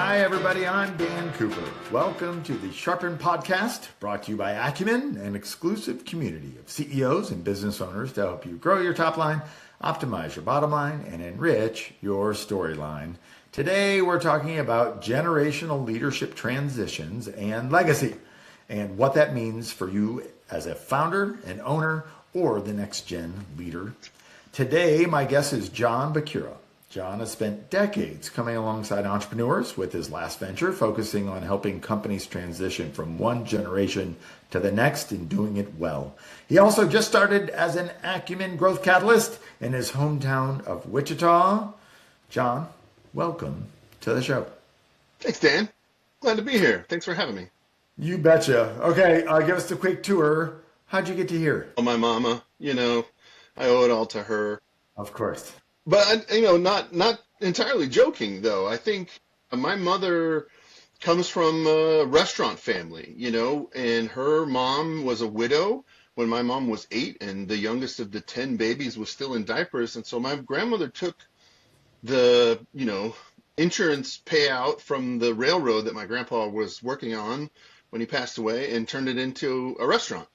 Hi, everybody. I'm Dan Cooper. Welcome to the Sharpen Podcast, brought to you by Acumen, an exclusive community of CEOs and business owners to help you grow your top line, optimize your bottom line, and enrich your storyline. Today, we're talking about generational leadership transitions and legacy, and what that means for you as a founder, an owner, or the next gen leader. Today, my guest is Jon Bachura. Jon has spent decades coming alongside entrepreneurs with his last venture, focusing on helping companies transition from one generation to the next and doing it well. He also just started as an Acumen Growth Catalyst in his hometown of Wichita. Jon, welcome to the show. Thanks, Dan. Glad to be here. Thanks for having me. You betcha. Okay, give us a quick tour. How'd you get to here? Oh, my mama, I owe it all to her. Of course. But, not entirely joking, though. I think my mother comes from a restaurant family, and her mom was a widow when my mom was 8, and the youngest of the 10 babies was still in diapers. And so my grandmother took the, insurance payout from the railroad that my grandpa was working on when he passed away and turned it into a restaurant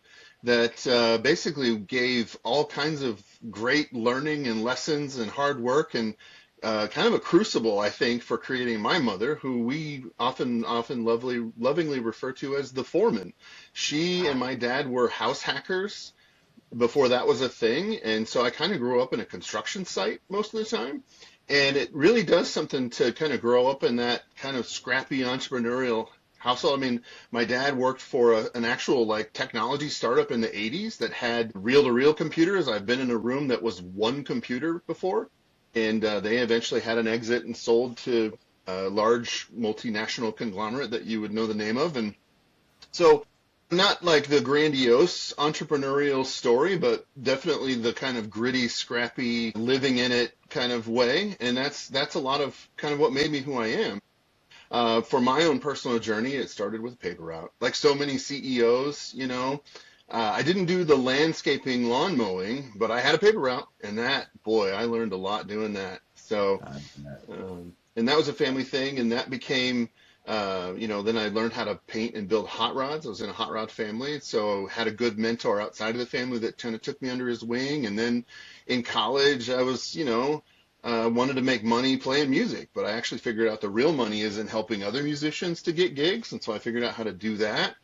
that basically gave all kinds of great learning and lessons and hard work and kind of a crucible, I think, for creating my mother, who we often lovingly refer to as the foreman. She and my dad were house hackers before that was a thing, and so I kind of grew up in a construction site most of the time, and it really does something to kind of grow up in that kind of scrappy entrepreneurial household. I mean, my dad worked for an actual technology startup in the 80s that had reel-to-reel computers. I've been in a room that was one computer before, and they eventually had an exit and sold to a large multinational conglomerate that you would know the name of. And so not like the grandiose entrepreneurial story, but definitely the kind of gritty, scrappy, living in it kind of way. And that's a lot of kind of what made me who I am. For my own personal journey, it started with a paper route. Like so many CEOs, I didn't do the landscaping lawn mowing, but I had a paper route, and I learned a lot doing that. So, and that was a family thing, and that became, then I learned how to paint and build hot rods. I was in a hot rod family, so had a good mentor outside of the family that kind of took me under his wing. And then in college, I was, wanted to make money playing music, but I actually figured out the real money is in helping other musicians to get gigs. And so I figured out how to do that.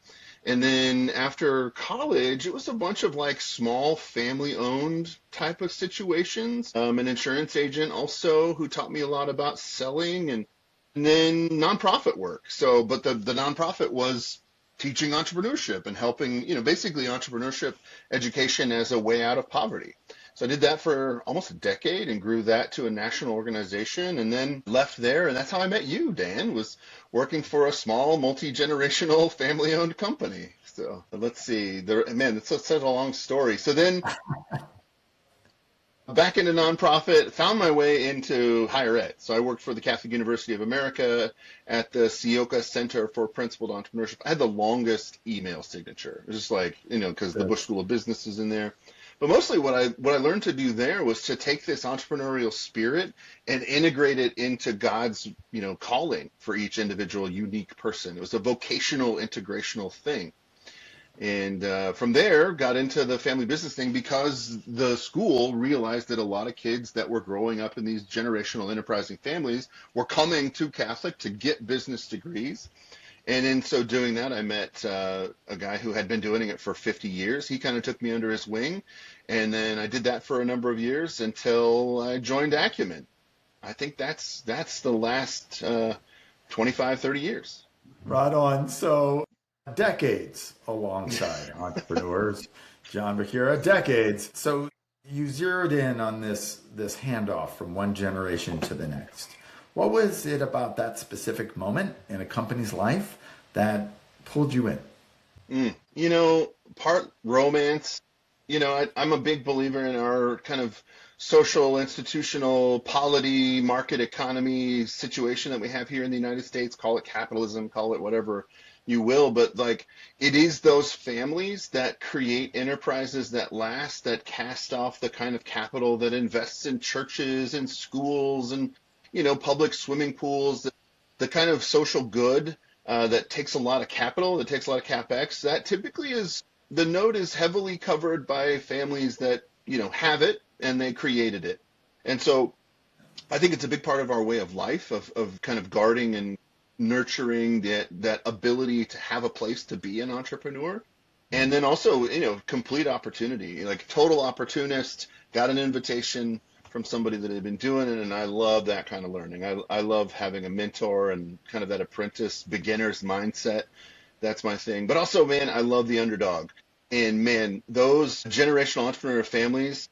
And then after college, it was a bunch of small family owned type of situations. An insurance agent also who taught me a lot about selling and then nonprofit work. So, but the nonprofit was teaching entrepreneurship and helping, basically entrepreneurship education as a way out of poverty. So I did that for almost a decade and grew that to a national organization and then left there. And that's how I met you, Dan, was working for a small multi-generational family-owned company. So let's see. It's such a long story. So then back into nonprofit, found my way into higher ed. So I worked for the Catholic University of America at the Sioka Center for Principled Entrepreneurship. I had the longest email signature. It was just because the Bush School of Business is in there. But mostly what I learned to do there was to take this entrepreneurial spirit and integrate it into God's, calling for each individual unique person. It was a vocational integrational thing. And from there, got into the family business thing because the school realized that a lot of kids that were growing up in these generational enterprising families were coming to Catholic to get business degrees. And in so doing that, I met a guy who had been doing it for 50 years. He kind of took me under his wing. And then I did that for a number of years until I joined Acumen. I think that's the last 25, 30 years. Right on. So decades alongside entrepreneurs, Jon Bachura, decades. So you zeroed in on this handoff from one generation to the next. What was it about that specific moment in a company's life that pulled you in? Part romance. I'm a big believer in our kind of social, institutional, polity, market economy situation that we have here in the United States. Call it capitalism, call it whatever you will. But it is those families that create enterprises that last, that cast off the kind of capital that invests in churches and schools and, public swimming pools, the kind of social good that takes a lot of capital, that takes a lot of CapEx, that typically is the node is heavily covered by families that, have it and they created it. And so I think it's a big part of our way of life of kind of guarding and nurturing that ability to have a place to be an entrepreneur. And then also, complete opportunity, like total opportunist, got an invitation from somebody that had been doing it. And I love that kind of learning. I love having a mentor and kind of that apprentice beginner's mindset. That's my thing. But also, man, I love the underdog. And man, those generational entrepreneur families,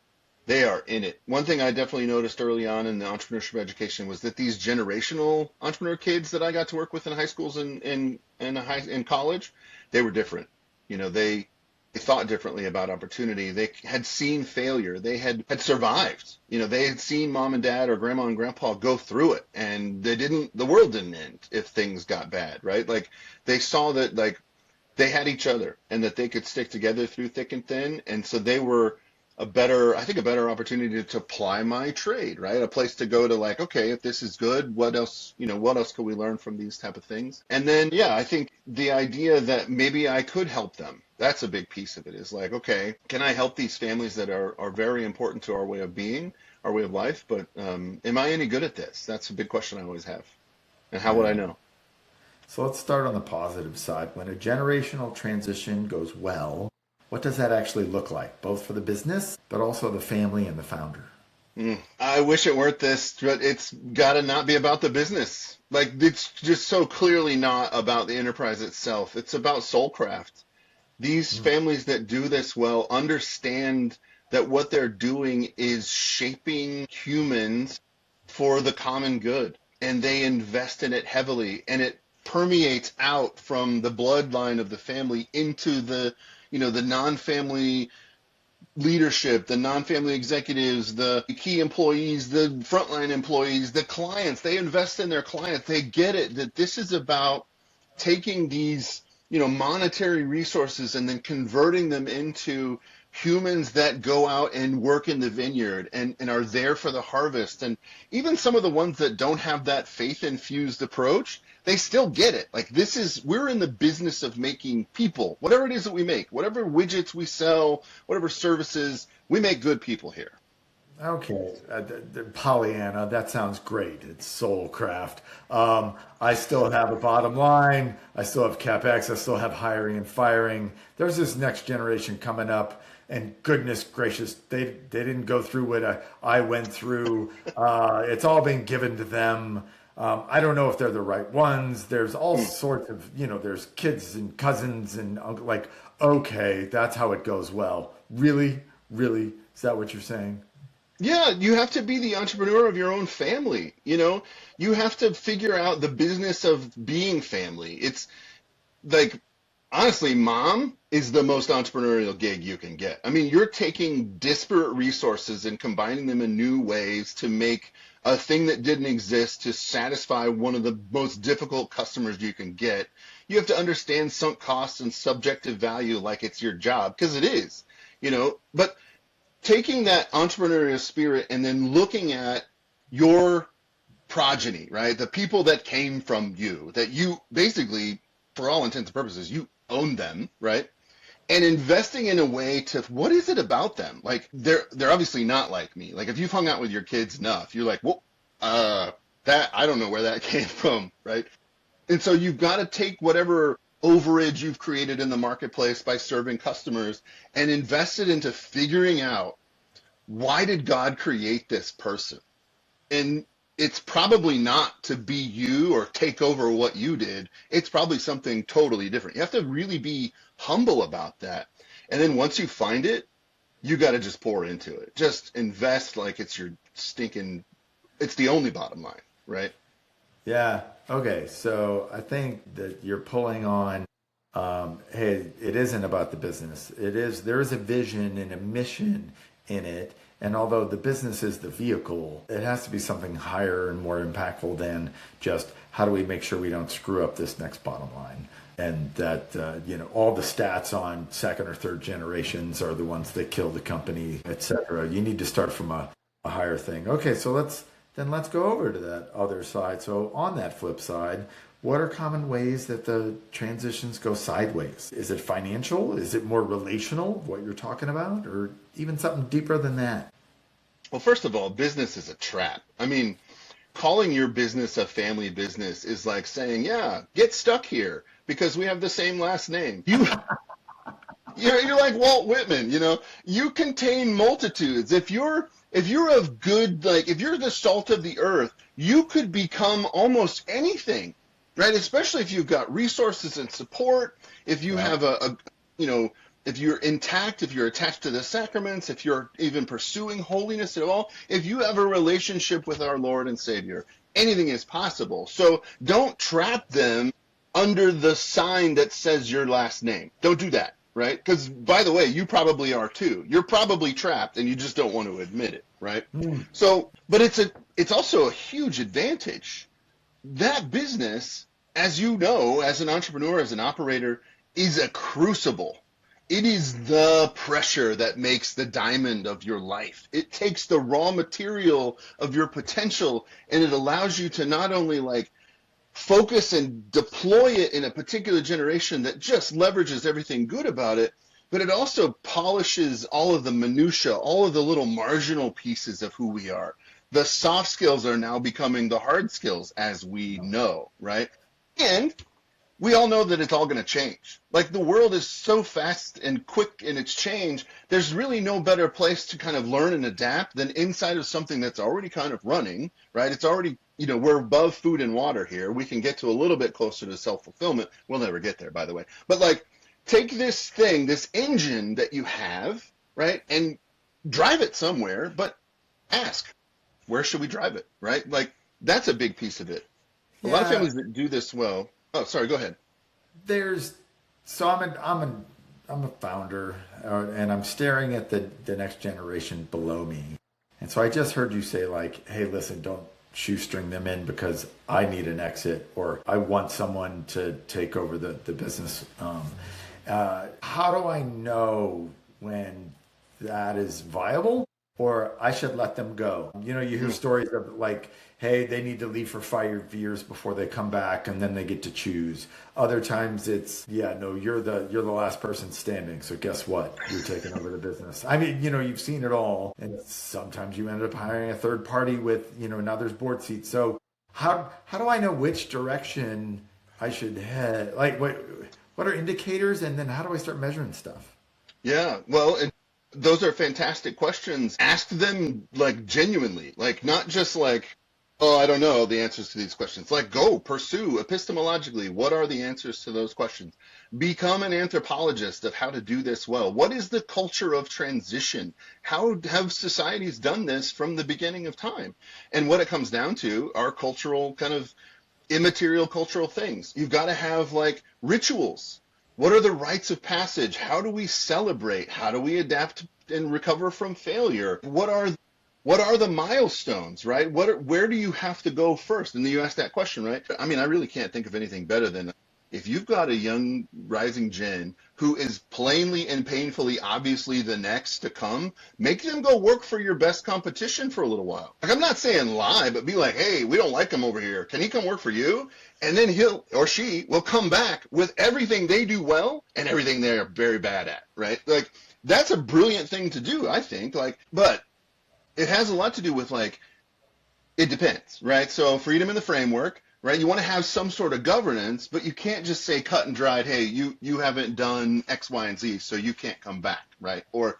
they are in it. One thing I definitely noticed early on in the entrepreneurship education was that these generational entrepreneur kids that I got to work with in high schools and in college, they were different. They thought differently about opportunity. They had seen failure. They had survived. They had seen mom and dad or grandma and grandpa go through it, and the world didn't end if things got bad, right? Like they saw that like they had each other and that they could stick together through thick and thin. And so they were a better opportunity to apply my trade, right? A place to go to like, okay, if this is good, what else can we learn from these type of things? And then, yeah, I think the idea that maybe I could help them, that's a big piece of it is like, okay, can I help these families that are very important to our way of being, our way of life? But am I any good at this? That's a big question I always have. And how would I know? So let's start on the positive side. When a generational transition goes well, what does that actually look like, both for the business, but also the family and the founder? I wish it weren't this, but it's got to not be about the business. Like, it's just so clearly not about the enterprise itself. It's about soulcraft. These families that do this well understand that what they're doing is shaping humans for the common good, and they invest in it heavily, and it permeates out from the bloodline of the family into the non-family leadership, the non-family executives, the key employees, the frontline employees, the clients. They invest in their clients. They get it that this is about taking these, monetary resources and then converting them into humans that go out and work in the vineyard and are there for the harvest. And even some of the ones that don't have that faith-infused approach, they still get it. Like we're in the business of making people, whatever it is that we make, whatever widgets we sell, whatever services, we make good people here. Okay, Pollyanna, that sounds great. It's soulcraft. I still have a bottom line. I still have CapEx. I still have hiring and firing. There's this next generation coming up, and goodness gracious, they didn't go through what I went through. It's all been given to them. I don't know if they're the right ones. There's all sorts of, there's kids and cousins and like, okay, that's how it goes well. Really? Really? Is that what you're saying? Yeah, you have to be the entrepreneur of your own family. You have to figure out the business of being family. It's like, honestly, mom is the most entrepreneurial gig you can get. I mean, you're taking disparate resources and combining them in new ways to make a thing that didn't exist to satisfy one of the most difficult customers you can get. You have to understand sunk costs and subjective value like it's your job, because it is, but taking that entrepreneurial spirit and then looking at your progeny, right? The people that came from you, that you basically, for all intents and purposes, you own them, right? And investing in a way to, what is it about them? Like, they're obviously not like me. Like, if you've hung out with your kids enough, you're like, well, that, I don't know where that came from, right? And so you've got to take whatever overage you've created in the marketplace by serving customers and invest it into figuring out, why did God create this person? And it's probably not to be you or take over what you did. It's probably something totally different. You have to really be humble about that. And then once you find it, you got to just pour into it. Just invest like it's your it's the only bottom line, right? Yeah. Okay. So I think that you're pulling on, hey, it isn't about the business. There is a vision and a mission in it. And although the business is the vehicle, it has to be something higher and more impactful than just how do we make sure we don't screw up this next bottom line. And that, all the stats on second or third generations are the ones that kill the company, et cetera. You need to start from a higher thing. Okay, so let's then let's go over to that other side. So on that flip side, what are common ways that the transitions go sideways? Is it financial? Is it more relational, what you're talking about, or even something deeper than that? Well, first of all, business is a trap. I mean, calling your business a family business is like saying, yeah, get stuck here because we have the same last name. You're like Walt Whitman, you contain multitudes. If you're of good, like if you're the salt of the earth, you could become almost anything, right? Especially if you've got resources and support, if you have if you're intact, if you're attached to the sacraments, if you're even pursuing holiness at all, if you have a relationship with our Lord and Savior, anything is possible. So don't trap them under the sign that says your last name. Don't do that, right? Because, by the way, you probably are too. You're probably trapped and you just don't want to admit it, right? So, but it's also a huge advantage. That business, as you know, as an entrepreneur, as an operator, is a crucible. It is the pressure that makes the diamond of your life. It takes the raw material of your potential and it allows you to not only like focus and deploy it in a particular generation that just leverages everything good about it, but it also polishes all of the minutia, all of the little marginal pieces of who we are. The soft skills are now becoming the hard skills, as we know, right? And we all know that it's all going to change. Like the world is so fast and quick in its change, there's really no better place to kind of learn and adapt than inside of something that's already kind of running, right? It's already, we're above food and water here. We can get to a little bit closer to self-fulfillment. We'll never get there, by the way. But like, take this thing, this engine that you have, right, and drive it somewhere, but ask, where should we drive it, right? Like, that's a big piece of it. A lot of families that do this well. Oh, sorry, go ahead. I'm a founder, and I'm staring at the next generation below me. And so I just heard you say like, hey, listen, don't shoestring them in because I need an exit or I want someone to take over the business. How do I know when that is viable or I should let them go? You hear stories of like, hey, they need to leave for 5 years before they come back and then they get to choose. Other times it's, you're the last person standing. So guess what? You're taking over the business. I mean, you've seen it all. And sometimes you end up hiring a third party with, now there's board seats. So how do I know which direction I should head? Like what are indicators? And then how do I start measuring stuff? Yeah, well, those are fantastic questions. Ask them like genuinely, like not just like, oh, I don't know the answers to these questions. Like go pursue epistemologically. What are the answers to those questions? Become an anthropologist of how to do this well. What is the culture of transition? How have societies done this from the beginning of time? And what it comes down to are cultural kind of immaterial cultural things. You've got to have like rituals. What are the rites of passage? How do we celebrate? How do we adapt and recover from failure? What are the milestones, right? Where do you have to go first? And then you ask that question, right? I mean, I really can't think of anything better than if you've got a young rising gen who is plainly and painfully obviously the next to come, make them go work for your best competition for a little while. Like, I'm not saying lie, but be like, hey, we don't like him over here. Can he come work for you? And then he'll or she will come back with everything they do well and everything they're very bad at, right? Like, that's a brilliant thing to do, I think. Like, but it has a lot to do with like, it depends, right? So freedom in the framework, right? You want to have some sort of governance, but you can't just say cut and dried, hey, you haven't done X, Y, and Z, so you can't come back, right? Or,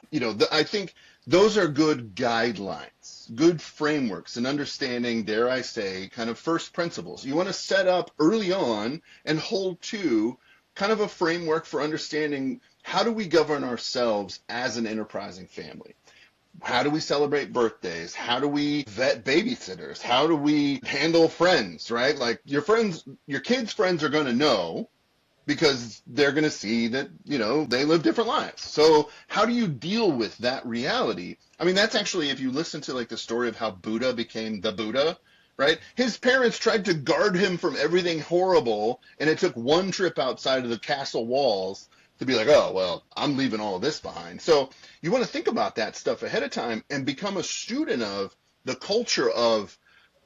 I think those are good guidelines, good frameworks, and understanding, dare I say, kind of first principles. You want to set up early on and hold to kind of a framework for understanding how do we govern ourselves as an enterprising family. How do we celebrate birthdays? How do we vet babysitters? How do we handle friends, right? Like your kids' friends are going to know because they're going to see that, they live different lives. So how do you deal with that reality? I mean, that's actually, if you listen to like the story of how Buddha became the Buddha, right? His parents tried to guard him from everything horrible, and it took one trip outside of the castle walls to be like, oh, well, I'm leaving all of this behind. So you want to think about that stuff ahead of time and become a student of the culture of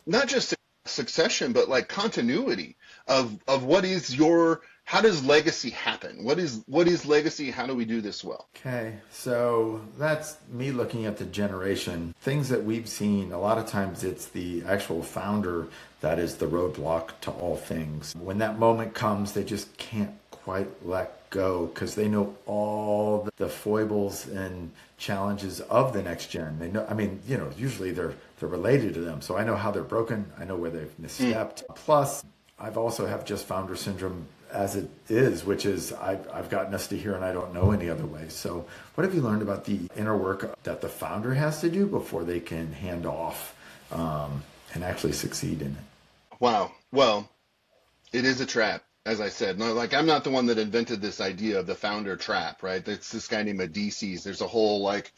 not just succession, but like continuity of what is your, how does legacy happen? What is legacy? How do we do this well? Okay, so that's me looking at the generation. Things that we've seen, a lot of times it's the actual founder that is the roadblock to all things. When that moment comes, they just can't quite let go because they know all the foibles and challenges of the next gen. They know, I mean, usually they're related to them. So I know how they're broken. I know where they've misstepped. Plus, I've also have just founder syndrome as it is, which is I've gotten us to here and I don't know any other way. So what have you learned about the inner work that the founder has to do before they can hand off and actually succeed in it? Wow. Well, it is a trap, as I said. No, like I'm not the one that invented this idea of the founder trap, right? It's this guy named Adisis. There's a whole like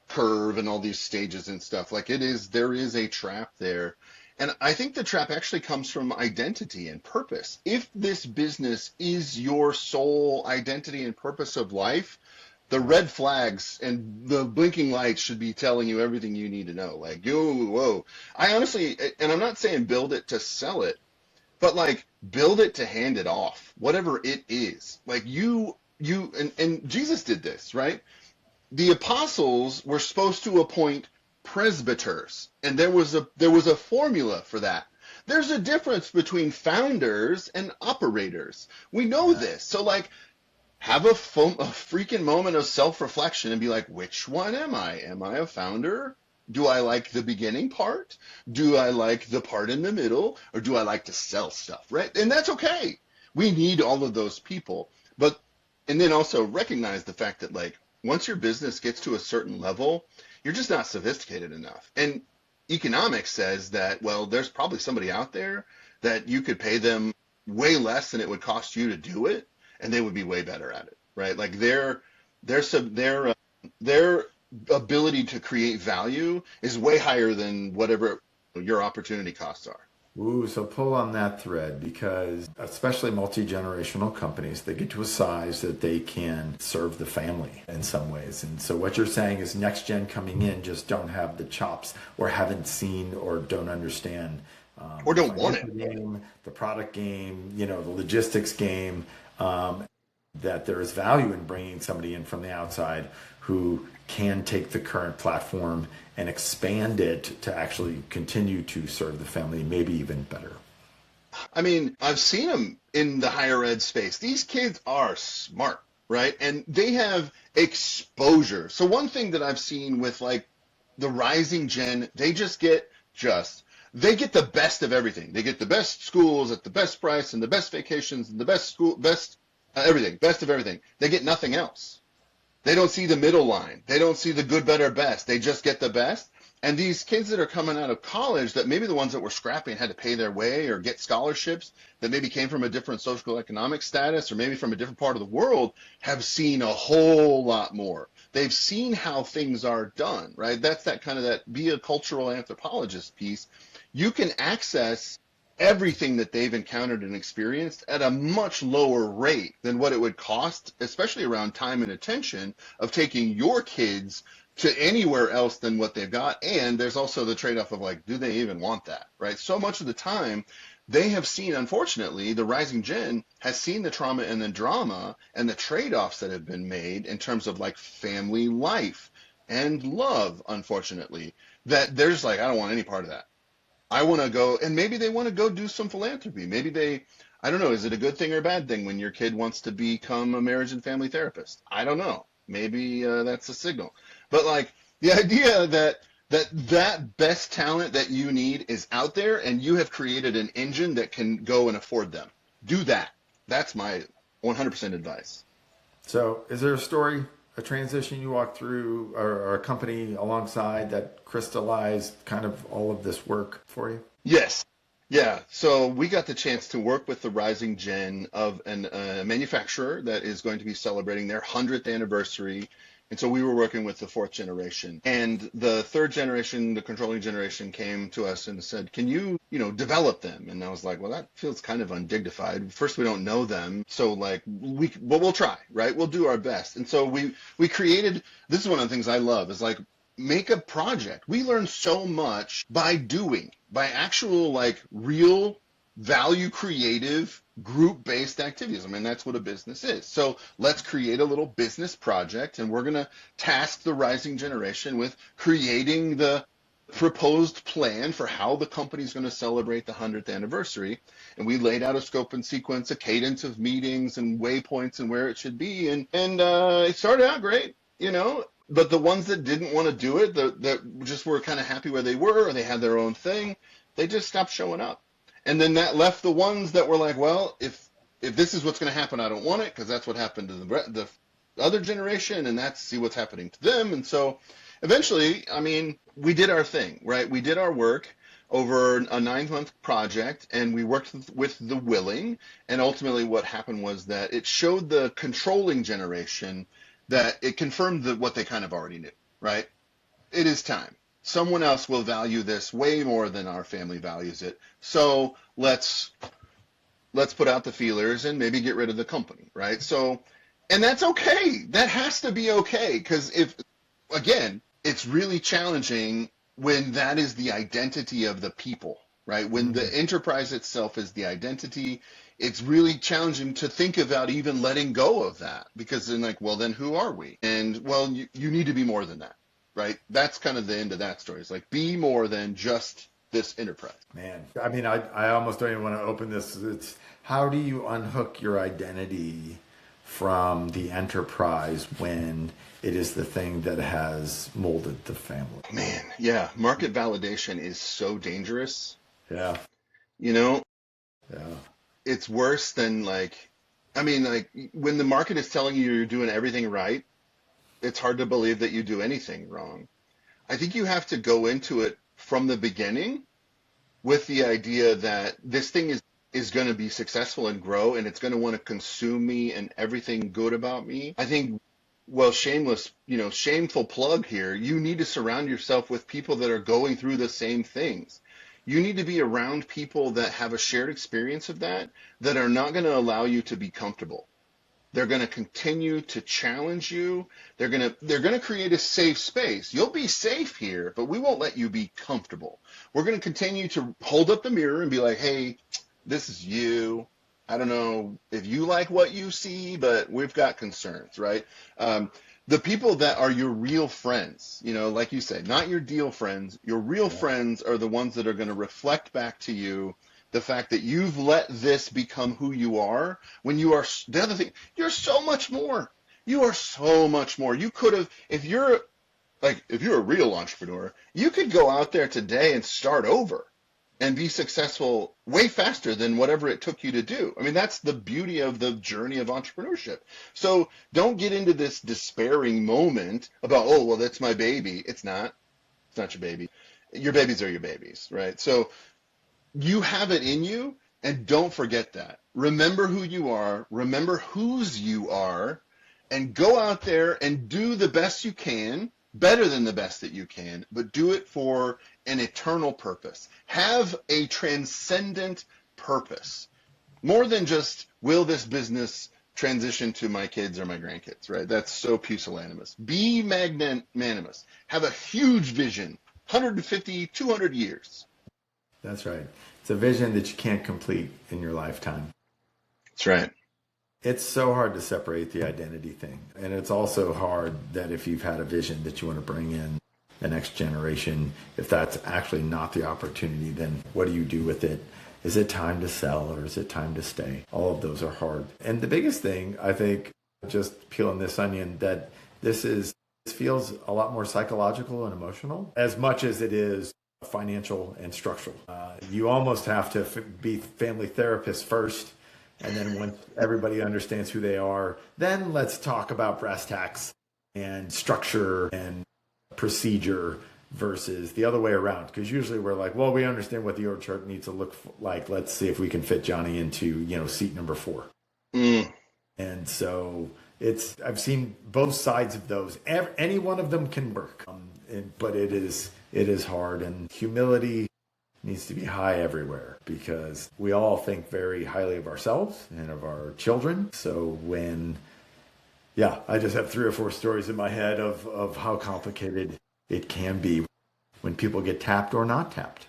curve and all these stages and stuff. Like there is a trap there. And I think the trap actually comes from identity and purpose. If this business is your sole identity and purpose of life, the red flags and the blinking lights should be telling you everything you need to know. Like, whoa. I honestly, and I'm not saying build it to sell it, but like build it to hand it off, whatever it is. Like and Jesus did this, right? The apostles were supposed to appoint presbyters, and there was a formula for that. There's a difference between founders and operators. We know this. So like have a freaking moment of self-reflection and be like, which one am I? Am I a founder? Do I like the beginning part? Do I like the part in the middle? Or do I like to sell stuff, right? And that's okay. We need all of those people. And then also recognize the fact that like once your business gets to a certain level, you're just not sophisticated enough. And economics says that, well, there's probably somebody out there that you could pay them way less than it would cost you to do it, and they would be way better at it, right? Like their ability to create value is way higher than whatever your opportunity costs are. Ooh, so pull on that thread because especially multi-generational companies, they get to a size that they can serve the family in some ways. And so what you're saying is next gen coming in just don't have the chops or haven't seen or don't understand. Or don't want it. The product game, the logistics game, that there is value in bringing somebody in from the outside who can take the current platform and expand it to actually continue to serve the family, maybe even better. I mean, I've seen them in the higher ed space. These kids are smart, right? And they have exposure. So one thing that I've seen with like the rising gen, they get the best of everything. They get the best schools at the best price and the best vacations and the best everything, best of everything. They get nothing else. They don't see the middle line. They don't see the good, better, best. They just get the best. And these kids that are coming out of college, that maybe the ones that were scrappy and had to pay their way or get scholarships, that maybe came from a different social economic status or maybe from a different part of the world, have seen a whole lot more. They've seen how things are done, right? That's that be a cultural anthropologist piece. You can access everything that they've encountered and experienced at a much lower rate than what it would cost, especially around time and attention, of taking your kids to anywhere else than what they've got. And there's also the trade-off of like, do they even want that, right? So much of the time they have seen, unfortunately, the rising gen has seen the trauma and the drama and the trade-offs that have been made in terms of like family life and love, unfortunately, that they're just like, I don't want any part of that. I want to go, and maybe they want to go do some philanthropy. Maybe I don't know, is it a good thing or a bad thing when your kid wants to become a marriage and family therapist? I don't know. Maybe that's a signal. But like the idea that best talent that you need is out there and you have created an engine that can go and afford them. Do that. That's my 100% advice. So is there a story, a transition you walked through or a company alongside that crystallized kind of all of this work for you? Yes. Yeah. So we got the chance to work with the rising gen of a manufacturer that is going to be celebrating their 100th anniversary. And so we were working with the fourth generation, and the third generation, the controlling generation, came to us and said, can you, develop them? And I was like, well, that feels kind of undignified. First, we don't know them. So like we'll try, right? We'll do our best. And so we created, this is one of the things I love is like, make a project. We learn so much by doing, by actual like real value creative group-based activities. I mean, that's what a business is. So let's create a little business project, and we're going to task the rising generation with creating the proposed plan for how the company is going to celebrate the 100th anniversary. And we laid out a scope and sequence, a cadence of meetings and waypoints and where it should be. And it started out great, you know, but the ones that didn't want to do it, that just were kind of happy where they were, or they had their own thing, they just stopped showing up. And then that left the ones that were like, well, if this is what's going to happen, I don't want it, because that's what happened to the other generation, and that's see what's happening to them. And so eventually, I mean, we did our thing, right? We did our work over a 9-month project, and we worked with the willing. And ultimately what happened was that it showed the controlling generation that it confirmed what they kind of already knew, right? It is time. Someone else will value this way more than our family values it. So let's put out the feelers and maybe get rid of the company, right? So, and that's okay. That has to be okay, because again, it's really challenging when that is the identity of the people, right? When the enterprise itself is the identity, it's really challenging to think about even letting go of that, because then like, well, then who are we? And well, you need to be more than that. Right? That's kind of the end of that story. It's like, be more than just this enterprise. Man, I mean, I almost don't even want to open this. It's how do you unhook your identity from the enterprise when it is the thing that has molded the family? Man, yeah. Market validation is so dangerous. Yeah. You know? Yeah. It's worse than like when the market is telling you you're doing everything right, it's hard to believe that you do anything wrong. I think you have to go into it from the beginning with the idea that this thing is going to be successful and grow, and it's going to want to consume me and everything good about me. I think, well, shameful plug here, you need to surround yourself with people that are going through the same things. You need to be around people that have a shared experience of that are not going to allow you to be comfortable. They're going to continue to challenge you. They're going to create a safe space. You'll be safe here, but we won't let you be comfortable. We're going to continue to hold up the mirror and be like, hey, this is you. I don't know if you like what you see, but we've got concerns, right? The people that are your real friends, you know, like you said, not your deal friends, your real friends are the ones that are going to reflect back to you the fact that you've let this become who you are, when you are, the other thing, you're so much more. You are so much more. You could have, if you're a real entrepreneur, you could go out there today and start over and be successful way faster than whatever it took you to do. I mean, that's the beauty of the journey of entrepreneurship. So don't get into this despairing moment about, oh, well, that's my baby. It's not your baby. Your babies are your babies, right? So you have it in you, and don't forget that. Remember who you are, remember whose you are, and go out there and do the best you can, better than the best that you can, but do it for an eternal purpose. Have a transcendent purpose. More than just, will this business transition to my kids or my grandkids, right? That's so pusillanimous. Be magnanimous. Have a huge vision, 150, 200 years. That's right. It's a vision that you can't complete in your lifetime. That's right. It's so hard to separate the identity thing. And it's also hard that if you've had a vision that you want to bring in the next generation, if that's actually not the opportunity, then what do you do with it? Is it time to sell or is it time to stay? All of those are hard. And the biggest thing, I think, just peeling this onion, that this feels a lot more psychological and emotional as much as it is financial and structural. You almost have to be family therapists first, and then once everybody understands who they are, then let's talk about brass tacks and structure and procedure versus the other way around. Because usually we're like, well, we understand what the org chart needs to look like. Let's see if we can fit Johnny into, seat number 4. And so I've seen both sides of those. Any one of them can work, but it is hard, and humility needs to be high everywhere, because we all think very highly of ourselves and of our children. So I just have 3 or 4 stories in my head of how complicated it can be when people get tapped or not tapped.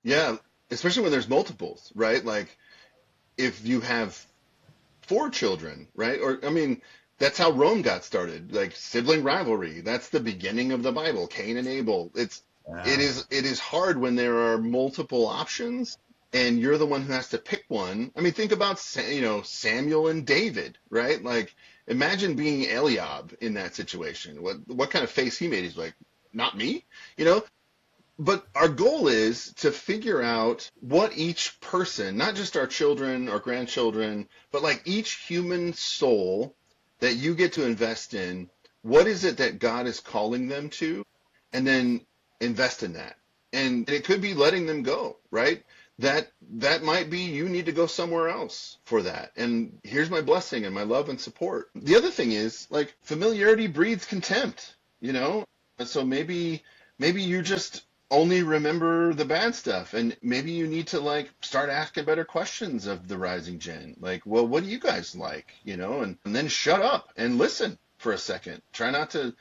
Yeah, especially when there's multiples, right? Like if you have 4 children, right? Or, I mean, that's how Rome got started, like sibling rivalry. That's the beginning of the Bible, Cain and Abel. Yeah. It is hard when there are multiple options and you're the one who has to pick one. I mean, think about, Samuel and David, right? Like, imagine being Eliab in that situation. What kind of face he made? He's like, not me, you know? But our goal is to figure out what each person, not just our children or grandchildren, but like each human soul that you get to invest in, what is it that God is calling them to? And then invest in that. And it could be letting them go, right? That might be you need to go somewhere else for that. And here's my blessing and my love and support. The other thing is, like, familiarity breeds contempt, you know? And so maybe you just only remember the bad stuff, and maybe you need to like start asking better questions of the rising gen. Like, well, what do you guys like, and then shut up and listen for a second. Try not to,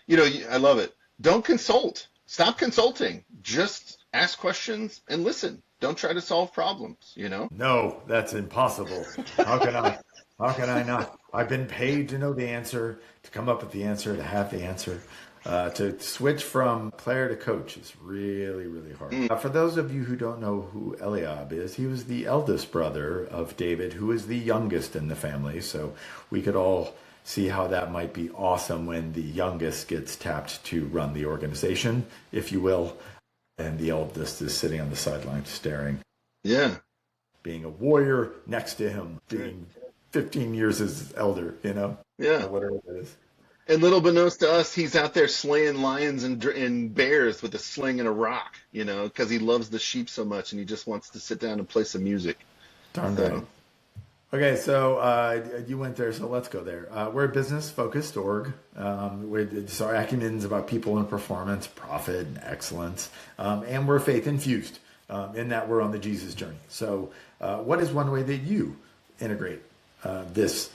I love it. Don't consult. Stop consulting. Just ask questions and listen. Don't try to solve problems, No, that's impossible. How can I not? I've been paid to know the answer, to come up with the answer, to have the answer. To switch from player to coach is really, really hard. For those of you who don't know who Eliab is, he was the eldest brother of David, who is the youngest in the family. So we could all see how that might be awesome when the youngest gets tapped to run the organization, if you will, and the eldest is sitting on the sideline staring. Yeah. Being a warrior next to him, being 15 years his elder, Yeah. Or whatever it is. And little beknownst to us, he's out there slaying lions and bears with a sling and a rock, because he loves the sheep so much and he just wants to sit down and play some music. Darn right. Okay, so you went there, so let's go there. We're a business-focused org. So our Acumen's about people and performance, profit, and excellence. And we're faith-infused in that we're on the Jesus journey. So what is one way that you integrate this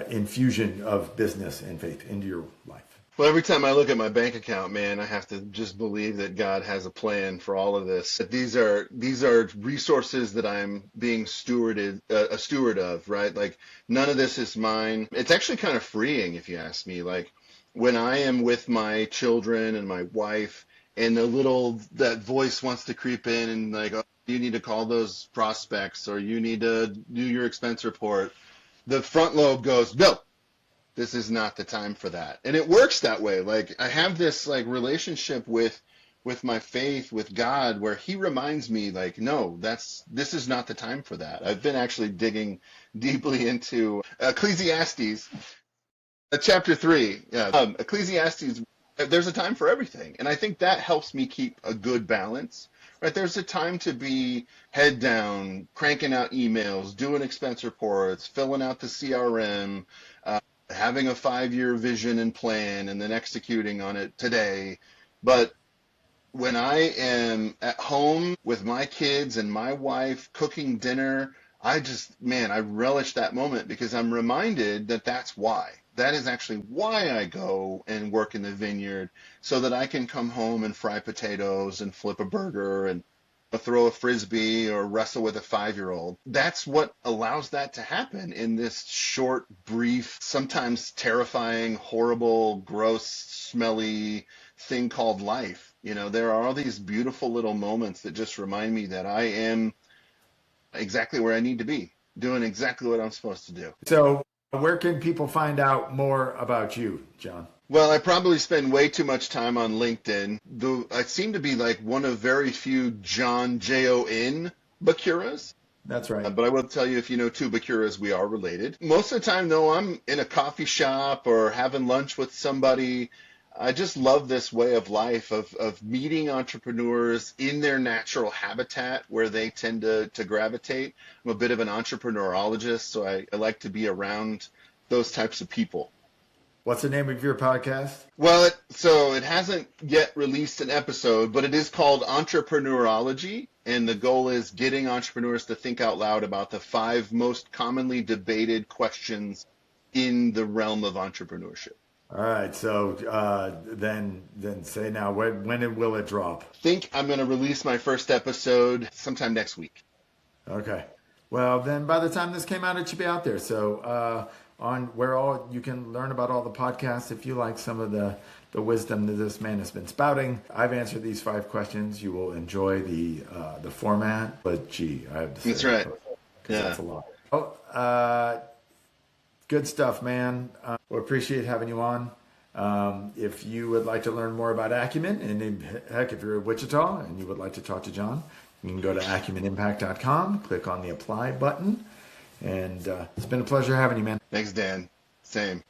infusion of business and faith into your life? Well, every time I look at my bank account, man, I have to just believe that God has a plan for all of this. That these are resources that I'm being a steward of, right? Like none of this is mine. It's actually kind of freeing, if you ask me. Like when I am with my children and my wife, and that voice wants to creep in and like, oh, you need to call those prospects or you need to do your expense report. The front lobe goes, no, this is not the time for that. And it works that way. Like I have this like relationship with my faith, with God, where he reminds me like, no, this is not the time for that. I've been actually digging deeply into Ecclesiastes, chapter 3. Yeah. Ecclesiastes, there's a time for everything. And I think that helps me keep a good balance. Right, there's a time to be head down, cranking out emails, doing expense reports, filling out the CRM, having a 5-year vision and plan, and then executing on it today. But when I am at home with my kids and my wife cooking dinner, I relish that moment because I'm reminded that that's why. That is actually why I go and work in the vineyard, so that I can come home and fry potatoes and flip a burger and throw a frisbee or wrestle with a 5-year-old. That's what allows that to happen in this short, brief, sometimes terrifying, horrible, gross, smelly thing called life. There are all these beautiful little moments that just remind me that I am exactly where I need to be, doing exactly what I'm supposed to do. So where can people find out more about you, Jon? Well, I probably spend way too much time on LinkedIn. I seem to be like one of very few Jon, Jon, Bachuras. That's right. But I will tell you, if you know two Bachuras, we are related. Most of the time, though, I'm in a coffee shop or having lunch with somebody. I just love this way of life of meeting entrepreneurs in their natural habitat where they tend to gravitate. I'm a bit of an entrepreneurologist, so I like to be around those types of people. What's the name of your podcast? Well, it hasn't yet released an episode, but it is called Entrepreneurology, and the goal is getting entrepreneurs to think out loud about the 5 most commonly debated questions in the realm of entrepreneurship. All right. So then say now, when will it drop? I think I'm going to release my first episode sometime next week. Okay. Well, then by the time this came out, it should be out there. So on where all you can learn about all the podcasts, if you like some of the wisdom that this man has been spouting. I've answered these 5 questions. You will enjoy the format, but gee, I have to say That's right. Yeah. that's a lot. Oh, good stuff, man. We appreciate having you on. If you would like to learn more about Acumen, and heck, if you're in Wichita and you would like to talk to Jon, you can go to acumenimpact.com, click on the apply button, and it's been a pleasure having you, man. Thanks, Dan. Same.